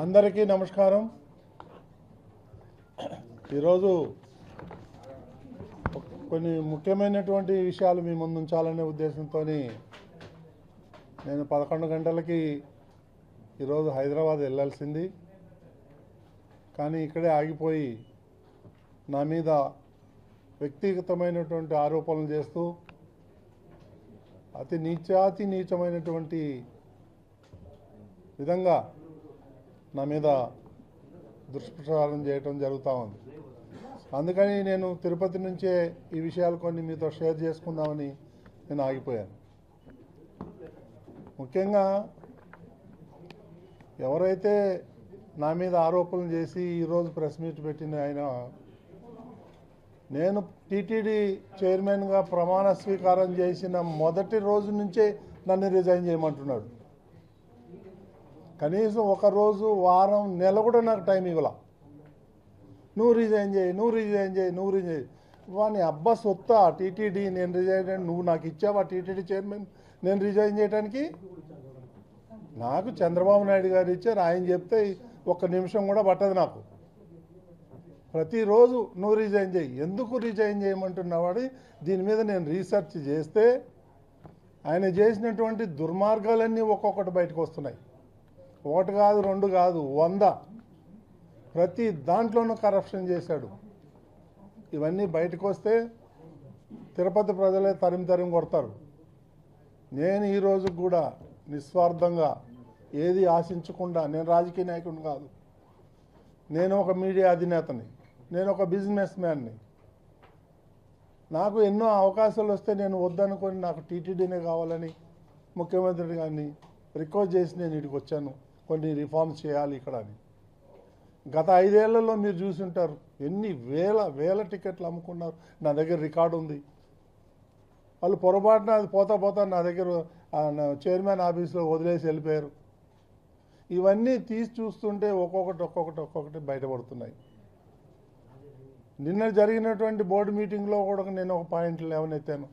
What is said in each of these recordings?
అందరికీ నమస్కారం. ఈరోజు కొన్ని ముఖ్యమైనటువంటి విషయాలు మీ ముందు ఉంచాలనే ఉద్దేశంతో నేను 11 గంటలకి ఈరోజు హైదరాబాద్ వెళ్ళాల్సింది. కానీ ఇక్కడే ఆగిపోయి నా మీద వ్యక్తిగతమైనటువంటి ఆరోపణలు చేస్తూ అతి నీచమైనటువంటి విధంగా నా మీద దుష్ప్రచారం చేయటం జరుగుతూ ఉంది. అందుకని నేను తిరుపతి నుంచే ఈ విషయాలు కొన్ని మీతో షేర్ చేసుకుందామని నేను ఆగిపోయాను. ముఖ్యంగా ఎవరైతే నా మీద ఆరోపణలు చేసి ఈరోజు ప్రెస్ మీట్ పెట్టిన ఆయన, నేను టీటీడీ చైర్మన్గా ప్రమాణ స్వీకారం చేసిన మొదటి రోజు నుంచే నన్ను రిజైన్ చేయమంటున్నాడు. కనీసం ఒక రోజు, వారం, నెల కూడా నాకు టైం ఇవ్వాల. నువ్వు రిజైన్ చేయి. వాని అబ్బా సొత్తా టీటీడీ, నేను రిజైన్, నువ్వు నాకు ఇచ్చావా టీటీడీ చైర్మన్ నేను రిజైన్ చేయడానికి? నాకు చంద్రబాబు నాయుడు గారు ఇచ్చారు, ఆయన చెప్తే ఒక్క నిమిషం కూడా పట్టదు నాకు. ప్రతిరోజు నువ్వు రిజైన్ చేయి. ఎందుకు రిజైన్ చేయమంటున్నావాడు? దీని మీద నేను రీసెర్చ్ చేస్తే ఆయన చేసినటువంటి దుర్మార్గాలన్నీ ఒక్కొక్కటి బయటకు వస్తున్నాయి. ఒకటి కాదు, రెండు కాదు, 100. ప్రతి దాంట్లోనూ కరప్షన్ చేశాడు. ఇవన్నీ బయటకు వస్తే తిరుపతి ప్రజలే తరిమి కొడతారు. నేను ఈరోజు కూడా నిస్వార్థంగా ఏది ఆశించకుండా, నేను రాజకీయ నాయకుడిని కాదు, నేను ఒక మీడియా అధినేతని, నేను ఒక బిజినెస్ మ్యాన్ని. నాకు ఎన్నో అవకాశాలు వస్తే నేను వద్దనుకొని నాకు టీటీడీనే కావాలని ముఖ్యమంత్రి గారిని రిక్వెస్ట్ చేసి నేను ఇక్కడికి వచ్చాను. కొన్ని రిఫార్మ్స్ చేయాలి ఇక్కడ అని. గత 5 ఏళ్లలో మీరు చూసుంటారు ఎన్ని వేల టికెట్లు అమ్ముకున్నారు. నా దగ్గర రికార్డు ఉంది. వాళ్ళు పొరపాటున అది పోతా నా దగ్గర చైర్మన్ ఆఫీస్లో వదిలేసి వెళ్ళిపోయారు. ఇవన్నీ తీసి చూస్తుంటే ఒక్కొక్కటి బయటపడుతున్నాయి. నిన్న జరిగినటువంటి బోర్డు మీటింగ్లో కూడా నేను ఒక పాయింట్ లేవనెత్తాను.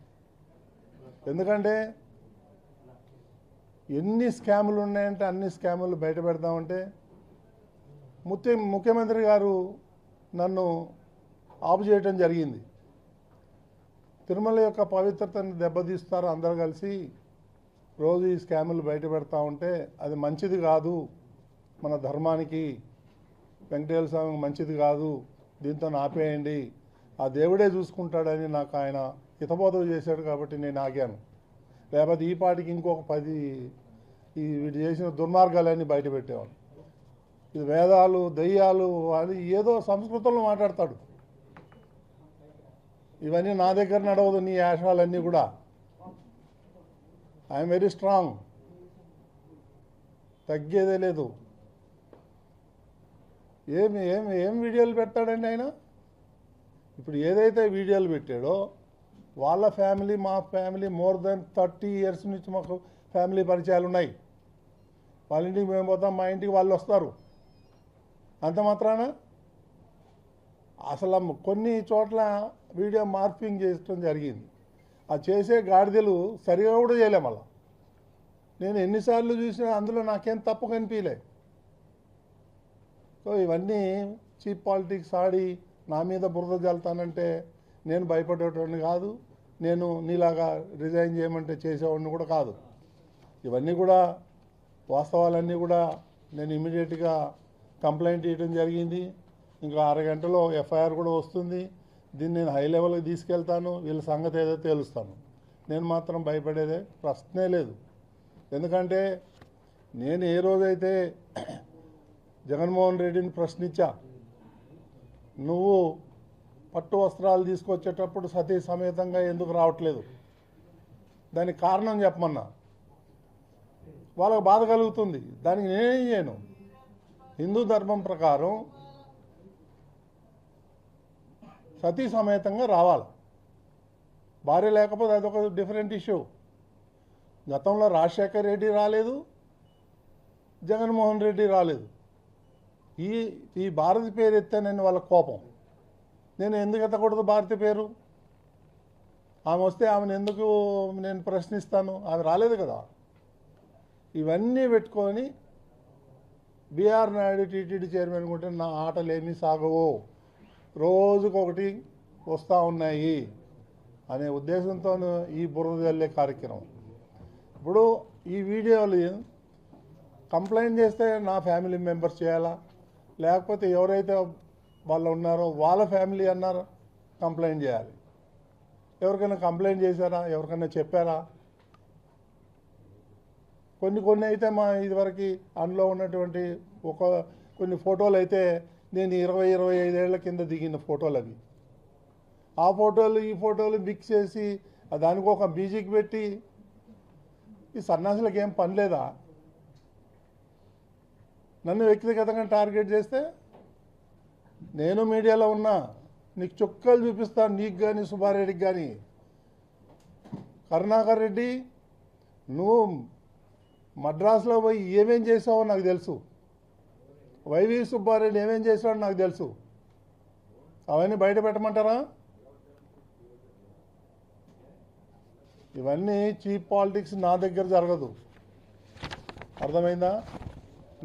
ఎందుకంటే ఎన్ని స్కాములు ఉన్నాయంటే అన్ని స్కాములు బయట పెడదామంటే ముఖ్యమంత్రి గారు నన్ను ఆపు చేయటం జరిగింది. తిరుమల యొక్క పవిత్రతను దెబ్బతీస్తారు అందరూ కలిసి రోజు ఈ స్కాములు బయట పెడతా ఉంటే అది మంచిది కాదు, మన ధర్మానికి, వెంకటేశ్వర స్వామికి మంచిది కాదు, దీంతో ఆపేయండి, ఆ దేవుడే చూసుకుంటాడని నాకు ఆయన హితబోధ చేశాడు. కాబట్టి నేను ఆగాను. లేకపోతే ఈ పాటికి ఇంకొక 10 వీడు చేసిన దుర్మార్గాలన్నీ బయట పెట్టేవాడు. ఇది వేదాలు, దయ్యాలు అని ఏదో సంస్కృతంలో మాట్లాడతాడు. ఇవన్నీ నా దగ్గర నడవదు. నీ యాశాలన్నీ కూడా ఐఎమ్ వెరీ స్ట్రాంగ్, తగ్గేదే లేదు. ఏం వీడియోలు పెడతాడండి ఆయన? ఇప్పుడు ఏదైతే వీడియోలు పెట్టాడో వాళ్ళ ఫ్యామిలీ, మా ఫ్యామిలీ మోర్ దెన్ 30 ఇయర్స్ నుంచి మాకు ఫ్యామిలీ పరిచయాలు ఉన్నాయి. వాళ్ళ ఇంటికి మేము పోతాం, మా ఇంటికి వాళ్ళు వస్తారు. అంత మాత్రాన అసలు కొన్ని చోట్ల వీడియో మార్పింగ్ చేయడం జరిగింది. ఆ చేసే గాడిదలు సరిగా కూడా చేయలే. మళ్ళా నేను ఎన్నిసార్లు చూసినా అందులో నాకేం తప్పు కనిపించలే. సో ఇవన్నీ చీప్ పాలిటిక్స్ ఆడి నా మీద బురద జల్తానంటే నేను భయపడేటోడిని కాదు. నేను నీలాగా రిజైన్ చేయమంటే చేసేవాడిని కూడా కాదు. ఇవన్నీ కూడా వాస్తవాలన్నీ కూడా నేను ఇమీడియట్గా కంప్లైంట్ ఇవ్వడం జరిగింది. ఇంకా 6 గంటలో ఎఫ్ఐఆర్ కూడా వస్తుంది. దీన్ని నేను హై లెవెల్కి తీసుకెళ్తాను. వీళ్ళ సంగతి ఏదో తేలుస్తాను. నేను మాత్రం భయపడేదే ప్రశ్నే లేదు. ఎందుకంటే నేను ఏ రోజైతే జగన్మోహన్ రెడ్డిని ప్రశ్నించా, నువ్వు పట్టు వస్త్రాలు తీసుకొచ్చేటప్పుడు సతీ సమేతంగా ఎందుకు రావట్లేదు, దానికి కారణం చెప్పమన్నా. వాళ్ళకు బాధ కలుగుతుంది. దానికి నేనేం చేయను. హిందూ ధర్మం ప్రకారం సతీ సమేతంగా రావాలి. భార్య లేకపోతే అదొక డిఫరెంట్ ఇష్యూ. గతంలో రాజశేఖర్ రెడ్డి రాలేదు, జగన్మోహన్ రెడ్డి రాలేదు. ఈ భారతి పేరు ఎత్తానని వాళ్ళ కోపం. నేను ఎందుకు ఎత్తకూడదు భారతి పేరు? ఆమె వస్తే ఆమెను ఎందుకు నేను ప్రశ్నిస్తాను? ఆమె రాలేదు కదా. ఇవన్నీ పెట్టుకొని బీఆర్ నాయుడు టీటీడీ చైర్మన్ ఉంటే నా ఆటలు ఏమీ సాగవు, రోజుకొకటి వస్తూ ఉన్నాయి అనే ఉద్దేశంతో ఈ బురద జల్లే కార్యక్రమం. ఇప్పుడు ఈ వీడియోలు కంప్లైంట్ చేస్తే నా ఫ్యామిలీ మెంబర్స్ చేయాలా, లేకపోతే ఎవరైతే వాళ్ళు ఉన్నారో వాళ్ళ ఫ్యామిలీ అన్నారో కంప్లైంట్ చేయాలి. ఎవరికైనా కంప్లైంట్ చేశారా, ఎవరికైనా చెప్పారా? కొన్ని అయితే మా ఇదివరకు అందులో ఉన్నటువంటి కొన్ని ఫోటోలు అయితే నేను 20-25 ఏళ్ల కింద దిగిన ఫోటోలు అవి. ఆ ఫోటోలు ఈ ఫోటోలు మిక్స్ చేసి దానికి ఒక మ్యూజిక్ పెట్టి ఈ సన్యాసులకు ఏం పని లేదా? నన్ను వ్యక్తిగతంగా టార్గెట్ చేస్తే నేను మీడియాలో ఉన్నా, నీకు చుక్కలు చూపిస్తాను, నీకు కానీ సుబ్బారెడ్డికి కానీ. కరుణాకర్ రెడ్డి, నువ్వు మద్రాసులో పోయి ఏమేం చేసావో నాకు తెలుసు, వైవి సుబ్బారెడ్డి ఏమేం చేసావో నాకు తెలుసు. అవన్నీ బయట పెట్టమంటారా? ఇవన్నీ చీప్ పాలిటిక్స్ నా దగ్గర జరగదు, అర్థమైందా?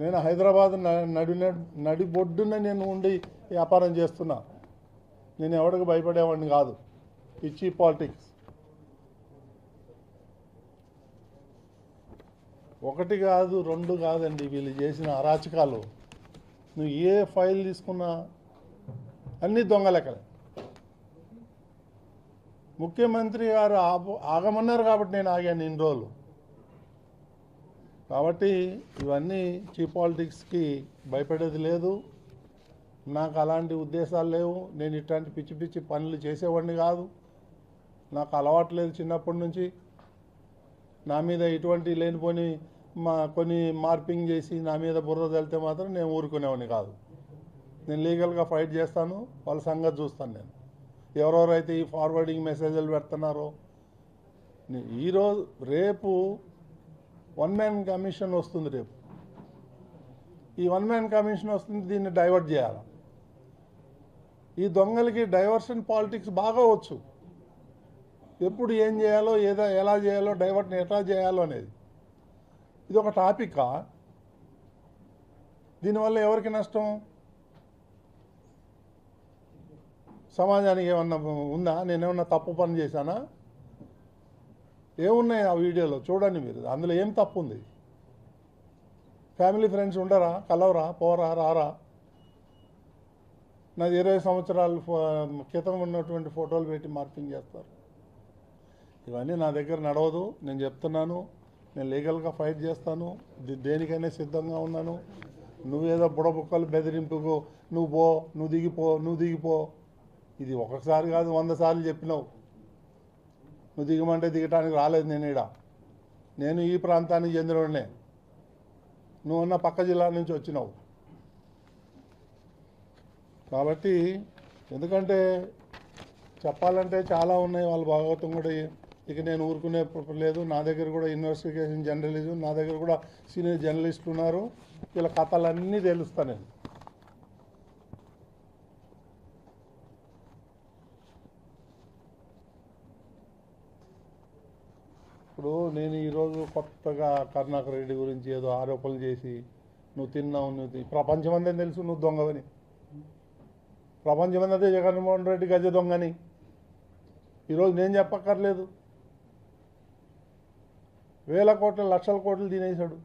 నేను హైదరాబాద్ నడిబొడ్డున నేను ఉండి వ్యాపారం చేస్తున్నా, నేను ఎవరికి భయపడేవాడిని కాదు. ఈ చీప్ పాలిటిక్స్ ఒకటి కాదు, రెండు కాదండి వీళ్ళు చేసిన అరాచకాలు. నువ్వు ఏ ఫైల్ తీసుకున్నా అన్ని దొంగ లెక్కలే. ముఖ్యమంత్రి గారు ఆగమన్నారు కాబట్టి నేను ఆగాను ఇన్ని రోజులు. కాబట్టి ఇవన్నీ చీప్ పాలిటిక్స్కి భయపడేది లేదు. నాకు అలాంటి ఉద్దేశాలు లేవు. నేను ఇట్లాంటి పిచ్చి పిచ్చి పనులు చేసేవాడిని కాదు, నాకు అలవాటు లేదు చిన్నప్పటి నుంచి. నా మీద ఇటువంటి లేనిపోని కొన్ని మార్పింగ్ చేసి నా మీద బురద చల్లితే మాత్రం నేను ఊరుకునేవాడిని కాదు. నేను లీగల్గా ఫైట్ చేస్తాను, వాళ్ళ సంగతి చూస్తాను. నేను ఎవరెవరైతే ఈ ఫార్వర్డింగ్ మెసేజ్లు పెడుతున్నారో, రేపు 1 మ్యాన్ కమిషన్ వస్తుంది. రేపు ఈ 1 మ్యాన్ కమిషన్ వస్తుంది, దీన్ని డైవర్ట్ చేయాలి. ఈ దొంగలకి డైవర్షన్ పాలిటిక్స్ బాగా వచ్చు. ఎప్పుడు ఏం చేయాలో, ఎలా చేయాలో, డైవర్ట్ని ఎట్లా చేయాలో అనేది. ఇది ఒక టాపికా? దీనివల్ల ఎవరికి నష్టం? సమాజానికి ఏమన్నా ఉందా? నేనేమన్నా తప్పు పని చేశానా? ఏమున్నాయి ఆ వీడియోలో చూడండి మీరు, అందులో ఏం తప్పు ఉంది? ఫ్యామిలీ ఫ్రెండ్స్ ఉండరా, కలవరా, పోరా, రారా? నాది 20 సంవత్సరాల క్రితం ఉన్నటువంటి ఫోటోలు పెట్టి మార్పింగ్ చేస్తారు. ఇవన్నీ నా దగ్గర నడవదు. నేను చెప్తున్నాను, నేను లీగల్గా ఫైట్ చేస్తాను, దేనికైనా సిద్ధంగా ఉన్నాను. నువ్వేదో బుడబుక్కలు బెదిరింపుకు నువ్వు దిగిపో. ఇది ఒకసారి కాదు, 100 సార్లు చెప్పినావు. నువ్వు దిగమంటే దిగటానికి రాలేదు నేను నేను ఈ ప్రాంతానికి చెందినవాడినే. నువ్వన్న పక్క జిల్లా నుంచి వచ్చినావు. కాబట్టి ఎందుకంటే చెప్పాలంటే చాలా ఉన్నాయి వాళ్ళ భాగవతం కూడా. ఇక నేను ఊరుకునే లేదు. నా దగ్గర కూడా ఇన్వెస్టిగేషన్ జర్నలిజం, నా దగ్గర కూడా సీనియర్ జర్నలిస్టులు ఉన్నారు. వీళ్ళ కథలన్నీ తెలుస్తా నేను. ఇప్పుడు నేను ఈరోజు కొత్తగా కరుణాకర్ రెడ్డి గురించి ఏదో ఆరోపణలు చేసి నువ్వు తిన్నావు, ప్రపంచమంతా తెలుసు నువ్వు దొంగవని. ప్రపంచమంతా జగన్మోహన్ రెడ్డి గజ దొంగని ఈరోజు నేను చెప్పక్కర్లేదు. 1000 కోట్ల లక్షల కోట్లు తినేశాడు.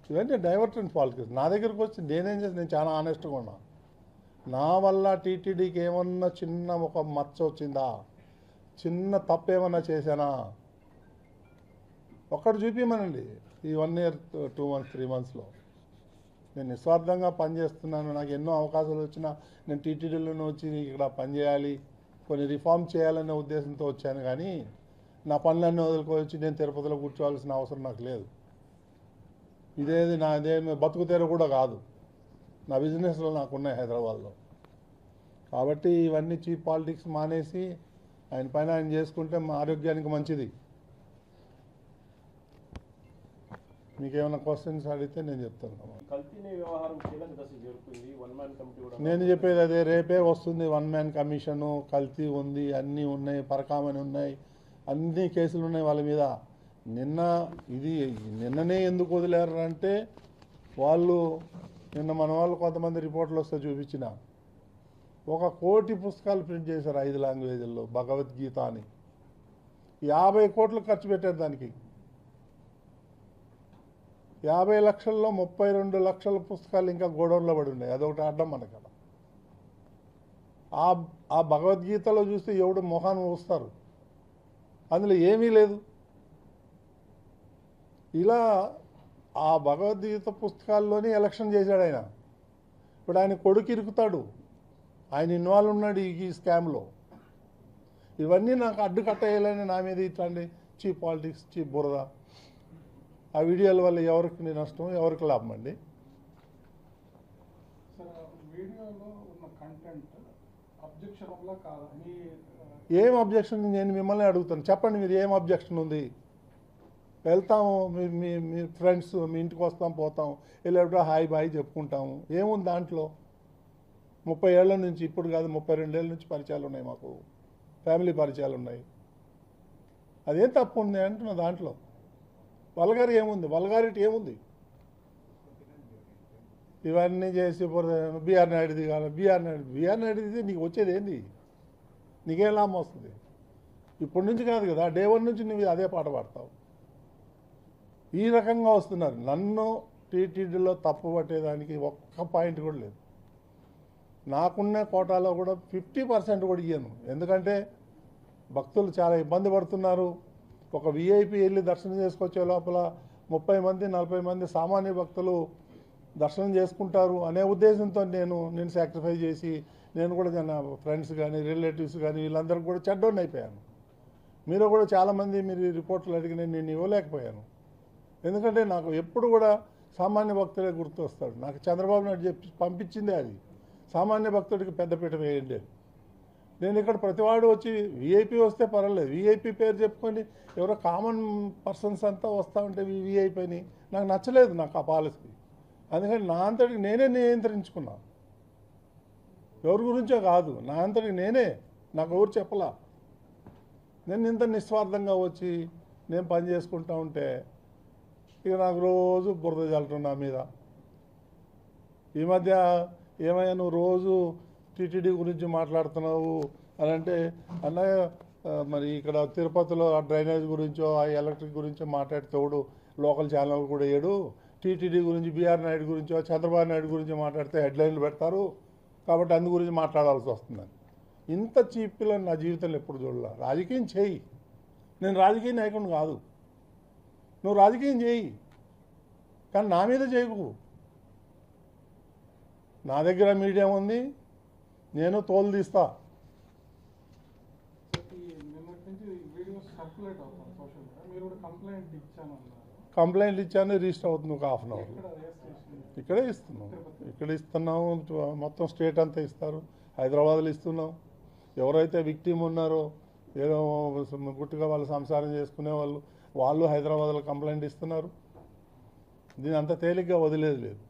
ఇవన్నీ డైవర్షన్ పాలిటిక్స్. నా దగ్గరకు వచ్చి నేనేం చేసి, నేను చాలా ఆనెస్ట్గా ఉన్నా. నా వల్ల టీటీడీకి ఏమన్నా చిన్న ఒక మచ్చ వచ్చిందా, చిన్న తప్పు ఏమన్నా చేశానా, ఒక్కటి చూపించమనండి. ఈ 1 year 2 months 3 monthsలో నేను నిస్వార్థంగా పనిచేస్తున్నాను. నాకు ఎన్నో అవకాశాలు వచ్చినా నేను టీటీడీలోనే వచ్చి ఇక్కడ పనిచేయాలి, కొన్ని రిఫార్మ్ చేయాలనే ఉద్దేశంతో వచ్చాను. కానీ నా పనులన్నీ వదులుకోవచ్చి నేను తిరుపతిలో కూర్చోవాల్సిన అవసరం నాకు లేదు. నాదేమి బతుకు తెర కూడా కాదు. నా బిజినెస్లో నాకున్నాయి హైదరాబాద్లో. కాబట్టి ఇవన్నీ చీప్ పాలిటిక్స్ మానేసి ఆయన పైన ఆయన చేసుకుంటే మా ఆరోగ్యానికి మంచిది. మీకేమైనా క్వశ్చన్స్ అడిగితే నేను చెప్తాను. నేను చెప్పేది అదే, రేపే వస్తుంది 1 మ్యాన్ కమిషను. కల్తీ ఉంది, అన్నీ ఉన్నాయి, పరకామని ఉన్నాయి, అన్ని కేసులు ఉన్నాయి వాళ్ళ మీద. నిన్ననే ఎందుకు వదిలేరంటే వాళ్ళు నిన్న మన వాళ్ళు కొంతమంది రిపోర్ట్లు వస్తే చూపించిన 1 కోటి పుస్తకాలు ప్రింట్ చేశారు 5 లాంగ్వేజ్ల్లో భగవద్గీత అని. 50 కోట్లు ఖర్చు పెట్టారు దానికి. 50 లక్షల్లో 32 లక్షల పుస్తకాలు ఇంకా గోడౌన్లో పడి ఉన్నాయి. అదొకటి అడ్డం మనకు. ఆ భగవద్గీతలో చూస్తే ఎవడు మొహాన్ని వస్తారు, అందులో ఏమీ లేదు. ఇలా ఆ భగవద్గీత పుస్తకాల్లోనే ఎలక్షన్ చేశాడు ఆయన. ఇప్పుడు ఆయన కొడుకు ఇరుకుతాడు, ఆయన ఇన్వాల్వ్ ఉన్నాడు ఈ స్కామ్లో. ఇవన్నీ నాకు అడ్డు కట్టేయాలని నా మీద ఇట్లాంటి చీప్ పాలిటిక్స్, చీప్ బురద. ఆ వీడియోల వల్ల ఎవరికి నష్టం, ఎవరికి లాభం అండి? ఏం అబ్జెక్షన్? నేను మిమ్మల్ని అడుగుతాను, చెప్పండి మీరు ఏం అబ్జెక్షన్ ఉంది? వెళ్తాము, మీ ఫ్రెండ్స్ మీ ఇంటికి వస్తాం, పోతాం, వెళ్ళేటప్పుడు హాయ్ బాయ్ చెప్పుకుంటాము. ఏముంది దాంట్లో? 30 ఏళ్ల నుంచి, ఇప్పుడు కాదు 32 ఏళ్ళ నుంచి పరిచయాలు ఉన్నాయి మాకు, ఫ్యామిలీ పరిచయాలు ఉన్నాయి. అదేం తప్పు ఉంది అంటున్నా దాంట్లో? వల్గారి ఏముంది? వల్గారిటీ ఏముంది? ఇవన్నీ చేసి బీఆర్ నాయుడుది కాదు, బీఆర్ నాయుడుది నీకు వచ్చేది ఏంది? నీకేం లాభం వస్తుంది? ఇప్పటి నుంచి కాదు కదా, డే 1 నుంచి నువ్వు అదే పాట పాడతావు. ఈ రకంగా వస్తున్నారు. నన్ను టీటీడీలో తప్పు పట్టేదానికి ఒక్క పాయింట్ కూడా లేదు. నాకున్న కోటాలో కూడా 50% కూడా ఇయ్యను. ఎందుకంటే భక్తులు చాలా ఇబ్బంది పడుతున్నారు. ఒక విఐపి వెళ్ళి దర్శనం చేసుకొచ్చే లోపల 30 మంది 40 మంది సామాన్య భక్తులు దర్శనం చేసుకుంటారు అనే ఉద్దేశంతో నేను సాక్రిఫై చేసి, నేను కూడా నా ఫ్రెండ్స్ కానీ రిలేటివ్స్ కానీ వీళ్ళందరికీ కూడా చెడ్డోని అయిపోయాను. మీరు కూడా చాలామంది మీరు రిపోర్ట్లు అడిగిన నేను ఇవ్వలేకపోయాను. ఎందుకంటే నాకు ఎప్పుడు కూడా సామాన్య భక్తులే గుర్తు వస్తాడు. నాకు చంద్రబాబు నాయుడు చెప్పి పంపించిందే అది, సామాన్య భక్తుడికి పెద్దపీట వేయండి. నేను ఇక్కడ ప్రతివాడు వచ్చి విఐపి వస్తే పర్వాలేదు, విఐపి పేరు చెప్పుకొని ఎవరో కామన్ పర్సన్స్ అంతా వస్తూ ఉంటే విఐపి అని నాకు నచ్చలేదు, నాకు ఆ పాలసీ. అందుకని నా అంతటికి నేనే నియంత్రించుకున్నా, ఎవరి గురించో కాదు, నా అంతటికి నేనే. నాకు ఎవరు చెప్పలా. నేను ఇంత నిస్వార్థంగా వచ్చి నేను పని చేసుకుంటా ఉంటే ఇక నాకు రోజు బురద చల్లటం నా మీద. ఈ మధ్య ఏమయ్యా నువ్వు రోజు టీటీడీ గురించి మాట్లాడుతున్నావు అని అంటే, అన్నయ్య మరి ఇక్కడ తిరుపతిలో ఆ డ్రైనేజ్ గురించో ఆ ఎలక్ట్రిక్ గురించో మాట్లాడితేవాడు లోకల్ ఛానల్ కూడా వేయడు. టీటీడీ గురించి బీఆర్ నాయుడు గురించో చంద్రబాబు నాయుడు గురించి మాట్లాడితే హెడ్లైన్లు పెడతారు, కాబట్టి అందు గురించి మాట్లాడాల్సి వస్తుందని. ఇంత చీప్ పిల్లని నా జీవితంలో ఎప్పుడు చూడాల. రాజకీయం చేయి, నేను రాజకీయ నాయకుడిని కాదు, నువ్వు రాజకీయం చేయి, కానీ నా మీద చేయకు. నా దగ్గర మీడియా ఉంది, నేను తోలు తీస్తా. కంప్లైంట్ ఇచ్చాను, రిజిస్టర్ అవుతుంది ఒక హాఫ్ అన్ అవర్. ఇక్కడే ఇస్తున్నాం, ఇక్కడ ఇస్తున్నాము, మొత్తం స్టేట్ అంతా ఇస్తారు. హైదరాబాద్లో ఇస్తున్నాం. ఎవరైతే విక్టిమ్ ఉన్నారో, ఏదో గుట్టుగా వాళ్ళు సంసారం చేసుకునే వాళ్ళు హైదరాబాద్లో కంప్లైంట్ ఇస్తున్నారు. దీని అంత తేలిగ్గా వదిలేదు లేదు.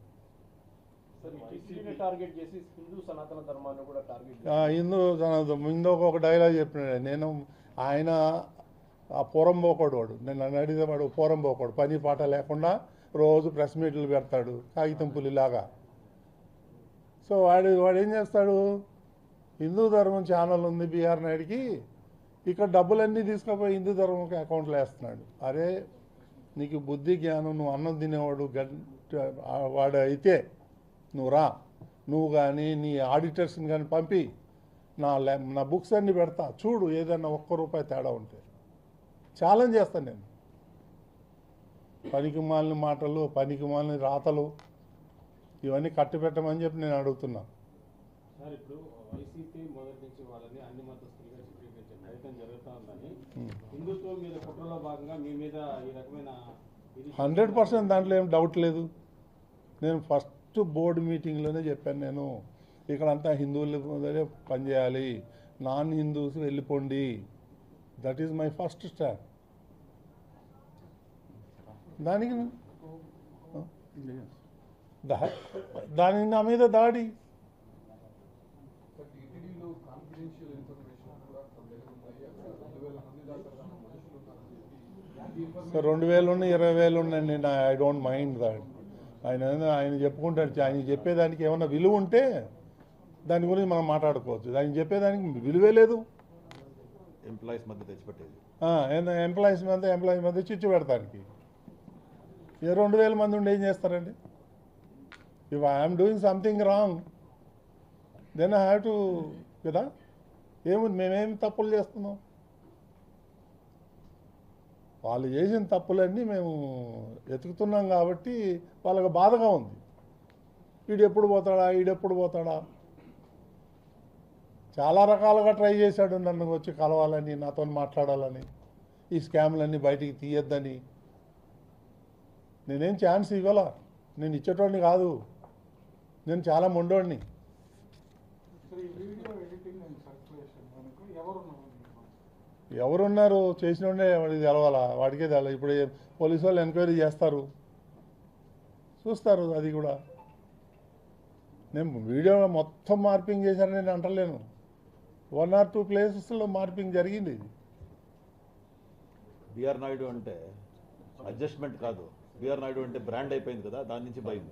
హిందూ ముందు ఒక డైలాగ్ చెప్పినాడు నేను, ఆయన ఆ పూరం పోకోడు వాడు, నేను నన్ను అడిగితే వాడు పూరం పోకోడు, పని పాట లేకుండా రోజు ప్రెస్ మీట్లు పెడతాడు కాగితం పులిలాగా. సో వాడు ఏం చేస్తాడు, హిందూ ధర్మం ఛానల్ ఉంది బీఆర్ నాయుడికి, ఇక్కడ డబ్బులన్నీ తీసుకుపోయి హిందూ ధర్మంకి అకౌంట్లో వేస్తున్నాడు. అరే నీకు బుద్ధి జ్ఞానం, నువ్వు అన్నం తినేవాడు వాడు అయితే నువ్వు రా, నువ్వు కానీ నీ ఆడిటర్స్ని కానీ పంపి నా బుక్స్ అన్నీ పెడతా, చూడు ఏదన్నా ₹1 తేడా ఉంటే ఛాలెంజ్ చేస్తాను నేను. పనికి మాలిన మాటలు, పనికి మాలిన రాతలు ఇవన్నీ కట్టి పెట్టమని చెప్పి నేను అడుగుతున్నా. సార్ ఇప్పుడు వైసీపీ మొదటి నుంచి వాళ్ళని అన్ని మతస్థులుగా చిత్రీకరించే ప్రయత్నం జరుగుతూ ఉందని, హిందుత్వం మీద కుట్రలో భాగంగా మీ మీద ఈ రకమైన 100% దాంట్లో ఏం డౌట్ లేదు. నేను ఫస్ట్ బోర్డు మీటింగ్లోనే చెప్పాను, నేను ఇక్కడంతా హిందువులు పనిచేయాలి, నాన్ హిందూస్ వెళ్ళిపోండి. That is my first stand. దానికి నా మీద దాడి. సో 2000 ఉన్నాయి, 20,000 ఉన్నాయండి. I don't mind that. ఆయన చెప్పుకుంటాడు. ఆయన చెప్పేదానికి ఏమన్నా విలువ ఉంటే దాని గురించి మనం మాట్లాడుకోవచ్చు. ఆయన చెప్పేదానికి విలువే లేదు. ఎంప్లాయీస్ మధ్య తెచ్చిపెట్టేది ఎంప్లాయీస్ మధ్య చిచ్చు పెడతానికి 2,000 మంది ఉండి ఏం చేస్తారండి? If I'm doing something wrong then I have to కదా. ఏముంది, మేమేమి తప్పులు చేస్తున్నాం? వాళ్ళు చేసిన తప్పులన్నీ మేము వెతుకుతున్నాం కాబట్టి వాళ్ళకి బాధగా ఉంది. వీడెప్పుడు పోతాడా. చాలా రకాలుగా ట్రై చేశాడు నన్ను వచ్చి కలవాలని, నాతో మాట్లాడాలని, ఈ స్కామ్లన్నీ బయటికి తీయొద్దని. నేనేం ఛాన్స్ ఇవ్వాల, నేను ఇచ్చేటోడిని కాదు, నేను చాలా మొండోడిని. ఎవరున్నారు చేసినోడే వాడికి తెలవాలా, వాడికే తెల. ఇప్పుడు పోలీసు వాళ్ళు ఎంక్వైరీ చేస్తారు, చూస్తారు. అది కూడా నేను వీడియో మొత్తం మార్పింగ్ చేశానని నేను అంటలేను. 1 or 2 ప్లేసెస్లో మార్పింగ్ జరిగింది. బిఆర్ నాయుడు అంటే అడ్జస్ట్మెంట్ కాదు, బిఆర్ నాయుడు అంటే బ్రాండ్ అయిపోయింది కదా, దాని నుంచి భయం.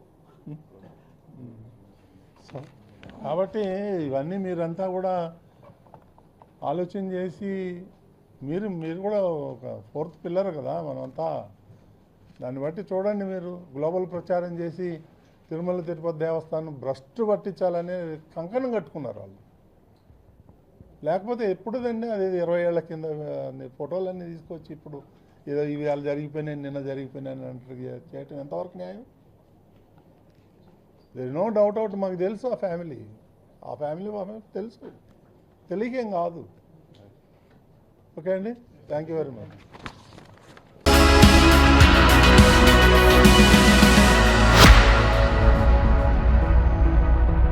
కాబట్టి ఇవన్నీ మీరంతా కూడా ఆలోచన చేసి మీరు కూడా ఒక 4th పిల్లర్ కదా మనమంతా. దాన్ని బట్టి చూడండి, మీరు గ్లోబల్ ప్రచారం చేసి తిరుమల తిరుపతి దేవస్థానం భ్రష్టు పట్టించాలని కంకణం కట్టుకున్నారు వాళ్ళు. లేకపోతే ఎప్పుడుదండి అది 20 ఏళ్ల కింద ఫోటోలన్నీ తీసుకొచ్చి ఇప్పుడు ఏదో ఇవి వాళ్ళు జరిగిపోయినాయి, నిన్న జరిగిపోయినాయి అంటే చేయటం ఎంతవరకు న్యాయం? దెర్ నో డౌట్ మాకు తెలుసు ఆ ఫ్యామిలీ తెలుసు, తెలియకేం కాదు. ఓకే అండి, థ్యాంక్ యూ వెరీ మచ్.